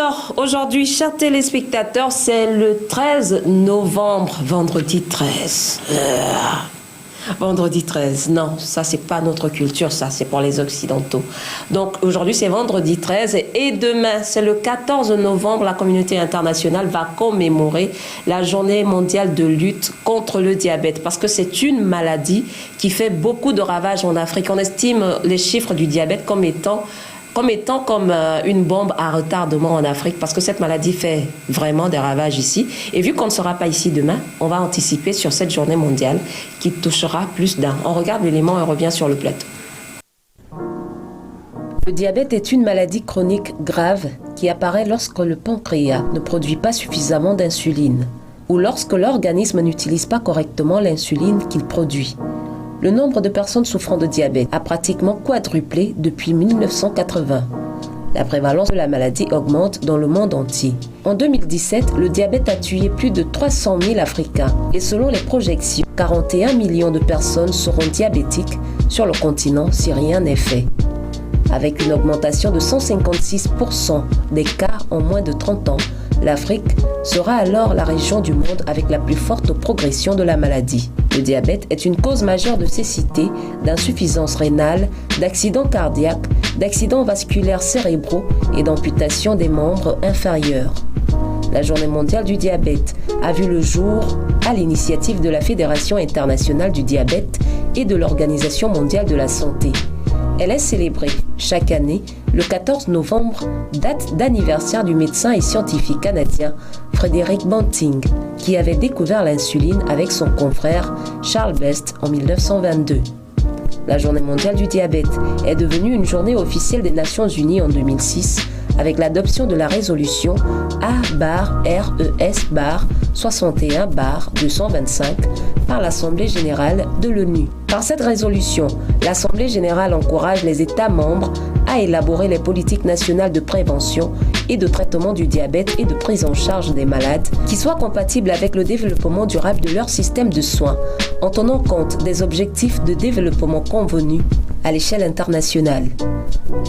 Alors, aujourd'hui, chers téléspectateurs, c'est le 13 novembre, vendredi 13. Vendredi 13, non, ça c'est pas notre culture, ça c'est pour les Occidentaux. Donc aujourd'hui c'est vendredi 13 et demain c'est le 14 novembre, la communauté internationale va commémorer la journée mondiale de lutte contre le diabète parce que c'est une maladie qui fait beaucoup de ravages en Afrique. On estime les chiffres du diabète comme étant une bombe à retardement en Afrique parce que cette maladie fait vraiment des ravages ici. Et vu qu'on ne sera pas ici demain, on va anticiper sur cette journée mondiale qui touchera plus d'un. On regarde l'élément et on revient sur le plateau. Le diabète est une maladie chronique grave qui apparaît lorsque le pancréas ne produit pas suffisamment d'insuline ou lorsque l'organisme n'utilise pas correctement l'insuline qu'il produit. Le nombre de personnes souffrant de diabète a pratiquement quadruplé depuis 1980. La prévalence de la maladie augmente dans le monde entier. En 2017, le diabète a tué plus de 300 000 Africains et selon les projections, 41 millions de personnes seront diabétiques sur le continent si rien n'est fait. Avec une augmentation de 156% des cas en moins de 30 ans, l'Afrique sera alors la région du monde avec la plus forte progression de la maladie. Le diabète est une cause majeure de cécité, d'insuffisance rénale, d'accidents cardiaques, d'accidents vasculaires cérébraux et d'amputation des membres inférieurs. La Journée mondiale du diabète a vu le jour à l'initiative de la Fédération internationale du diabète et de l'Organisation mondiale de la santé. Elle est célébrée chaque année le 14 novembre, date d'anniversaire du médecin et scientifique canadien Frederick Banting, qui avait découvert l'insuline avec son confrère Charles Best en 1922. La Journée mondiale du diabète est devenue une journée officielle des Nations Unies en 2006 avec l'adoption de la résolution A-RES-61-225 par l'Assemblée générale de l'ONU. Par cette résolution, l'Assemblée générale encourage les États membres à élaborer les politiques nationales de prévention et de traitement du diabète et de prise en charge des malades qui soient compatibles avec le développement durable de leur système de soins, en tenant compte des objectifs de développement convenus à l'échelle internationale.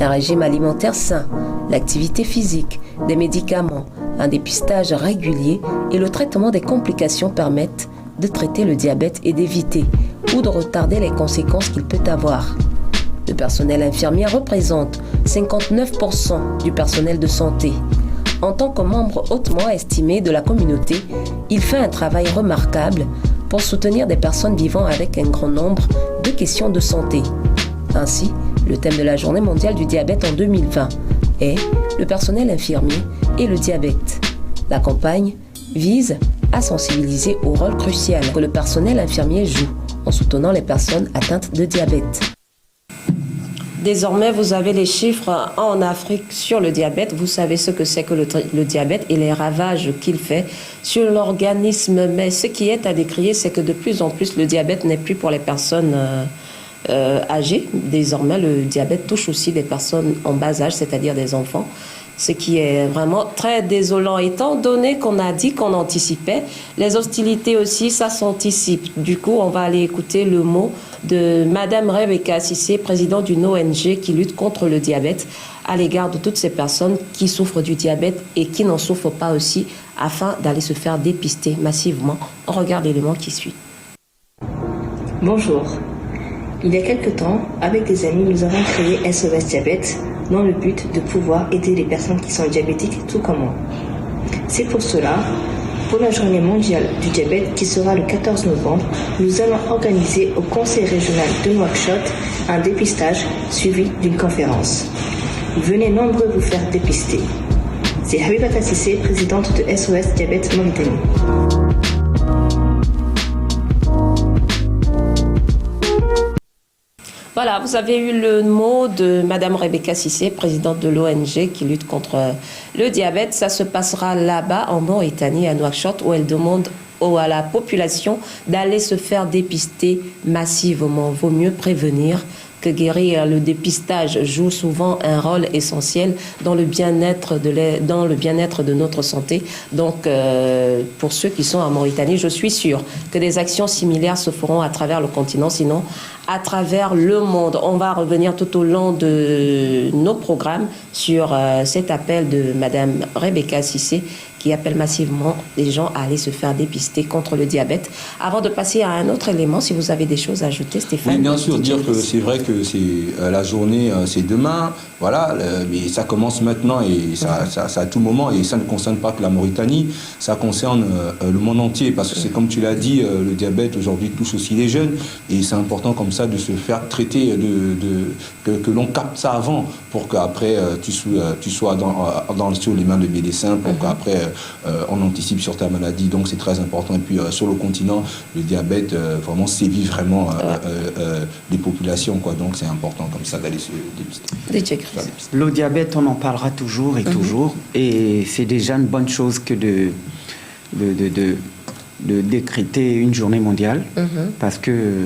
Un régime alimentaire sain, l'activité physique, des médicaments, un dépistage régulier et le traitement des complications permettent de traiter le diabète et d'éviter ou de retarder les conséquences qu'il peut avoir. Le personnel infirmier représente 59% du personnel de santé. En tant que membre hautement estimé de la communauté, il fait un travail remarquable pour soutenir des personnes vivant avec un grand nombre de questions de santé. Ainsi, le thème de la Journée mondiale du diabète en 2020 est le personnel infirmier et le diabète. La campagne vise à sensibiliser au rôle crucial que le personnel infirmier joue en soutenant les personnes atteintes de diabète. Désormais, vous avez les chiffres en Afrique sur le diabète. Vous savez ce que c'est que le diabète et les ravages qu'il fait sur l'organisme. Mais ce qui est à décrier, c'est que de plus en plus, le diabète n'est plus pour les personnes âgées. Désormais, le diabète touche aussi des personnes en bas âge, c'est-à-dire des enfants. Ce qui est vraiment très désolant, étant donné qu'on a dit qu'on anticipait. Les hostilités aussi, ça s'anticipe. Du coup, on va aller écouter le mot de Madame Rebecca Cissé, présidente d'une ONG qui lutte contre le diabète, à l'égard de toutes ces personnes qui souffrent du diabète et qui n'en souffrent pas aussi, afin d'aller se faire dépister massivement. On regarde l'élément qui suit. Bonjour. Il y a quelque temps, avec des amis, nous avons créé SOS Diabète dans le but de pouvoir aider les personnes qui sont diabétiques tout comme moi. C'est pour cela, pour la journée mondiale du diabète qui sera le 14 novembre, nous allons organiser au conseil régional de Nouakchott un dépistage suivi d'une conférence. Venez nombreux vous faire dépister. C'est Habibata Cissé, présidente de SOS Diabète Mauritanie. Voilà, vous avez eu le mot de Madame Rebecca Cissé, présidente de l'ONG qui lutte contre le diabète. Ça se passera là-bas, en Mauritanie, à Nouakchott, où elle demande à la population d'aller se faire dépister massivement. Vaut mieux prévenir que guérir. Le dépistage joue souvent un rôle essentiel dans le bien-être de notre santé. Donc, pour ceux qui sont en Mauritanie, je suis sûre que des actions similaires se feront à travers le continent. Sinon, à travers le monde. On va revenir tout au long de nos programmes sur cet appel de Madame Rebecca Cissé qui appelle massivement les gens à aller se faire dépister contre le diabète. Avant de passer à un autre élément, si vous avez des choses à ajouter, Stéphane. Oui, bien sûr, dire que c'est vrai que c'est la journée, c'est demain, voilà, mais ça commence maintenant et ça à tout moment, et ça ne concerne pas que la Mauritanie, ça concerne le monde entier, parce que c'est comme tu l'as dit, le diabète aujourd'hui touche aussi les jeunes, et c'est important comme ça de se faire traiter, que l'on capte ça avant, pour qu'après tu sois sur les mains de médecins, pour qu'après on anticipe sur ta maladie. Donc c'est très important. Et puis sur le continent, le diabète vraiment sévit vraiment des populations, quoi. Donc c'est important comme ça d'aller se dépister. Le diabète, on en parlera toujours et toujours, et c'est déjà une bonne chose que de décréter une journée mondiale, parce que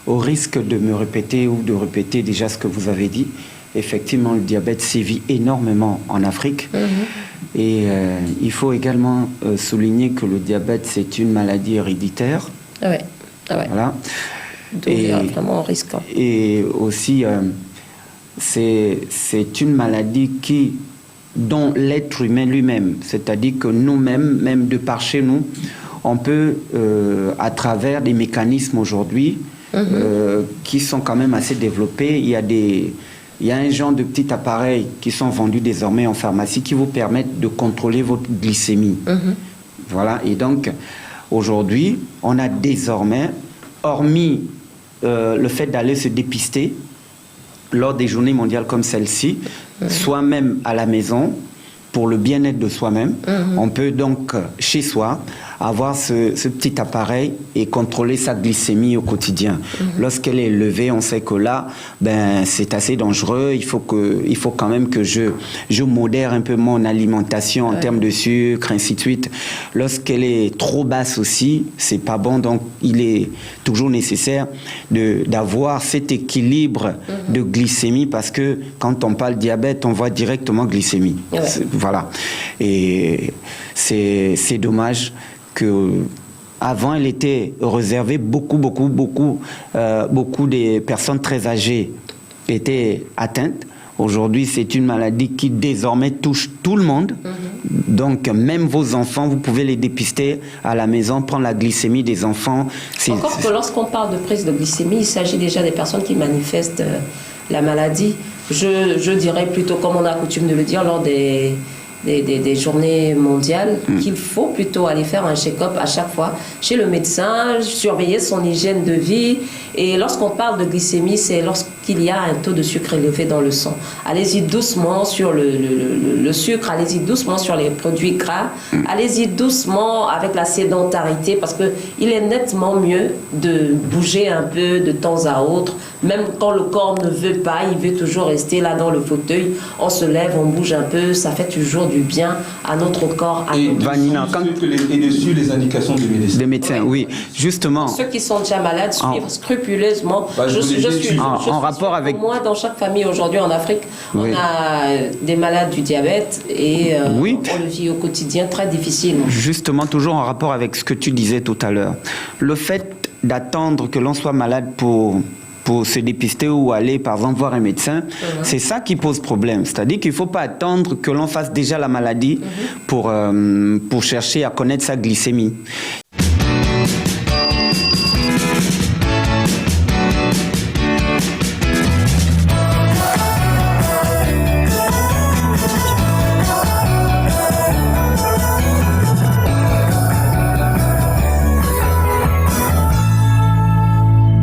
au risque de me répéter ou de répéter déjà ce que vous avez dit, effectivement, le diabète sévit énormément en Afrique. Et il faut également souligner que le diabète, c'est une maladie héréditaire. Voilà. Donc, il y a vraiment un risque. Et aussi, c'est une maladie dont l'être humain lui-même, c'est-à-dire que nous-mêmes, même de par chez nous, on peut, à travers des mécanismes aujourd'hui, qui sont quand même assez développés, il y a un genre de petits appareils qui sont vendus désormais en pharmacie qui vous permettent de contrôler votre glycémie. Voilà. Et donc, aujourd'hui, on a désormais, hormis le fait d'aller se dépister lors des journées mondiales comme celle-ci, soi-même à la maison, pour le bien-être de soi-même, on peut donc, chez soi, avoir ce petit appareil et contrôler sa glycémie au quotidien. Lorsqu'elle est élevée, on sait que là, c'est assez dangereux. Il faut quand même que je modère un peu mon alimentation en termes de sucre, ainsi de suite. Lorsqu'elle est trop basse aussi, c'est pas bon. Donc, il est toujours nécessaire d'avoir cet équilibre de glycémie, parce que quand on parle diabète, on voit directement glycémie. Voilà. Et c'est dommage que avant, elle était réservée beaucoup des personnes très âgées étaient atteintes. Aujourd'hui, c'est une maladie qui désormais touche tout le monde. Donc, même vos enfants, vous pouvez les dépister à la maison, prendre la glycémie des enfants. Encore que lorsqu'on parle de prise de glycémie, il s'agit déjà des personnes qui manifestent la maladie. Je dirais plutôt, comme on a coutume de le dire, lors des journées mondiales, qu'il faut plutôt aller faire un check-up à chaque fois chez le médecin, surveiller son hygiène de vie. Et lorsqu'on parle de glycémie, c'est lorsqu'il y a un taux de sucre élevé dans le sang. Allez-y doucement sur le sucre, allez-y doucement sur les produits gras, allez-y doucement avec la sédentarité, parce qu'il est nettement mieux de bouger un peu de temps à autre, même quand le corps ne veut pas, il veut toujours rester là dans le fauteuil. On se lève, on bouge un peu, ça fait toujours du bien à notre corps. Et dessus les indications du médecin. Des médecins, oui. Justement. Ceux qui sont déjà malades suivent scrupuleusement. Je suis en rapport avec... Moi, dans chaque famille aujourd'hui en Afrique, on a des malades du diabète et on le vit au quotidien très difficilement. Justement, toujours en rapport avec ce que tu disais tout à l'heure. Le fait d'attendre que l'on soit malade pour se dépister ou aller, par exemple, voir un médecin, c'est ça qui pose problème. C'est-à-dire qu'il ne faut pas attendre que l'on fasse déjà la maladie pour chercher à connaître sa glycémie.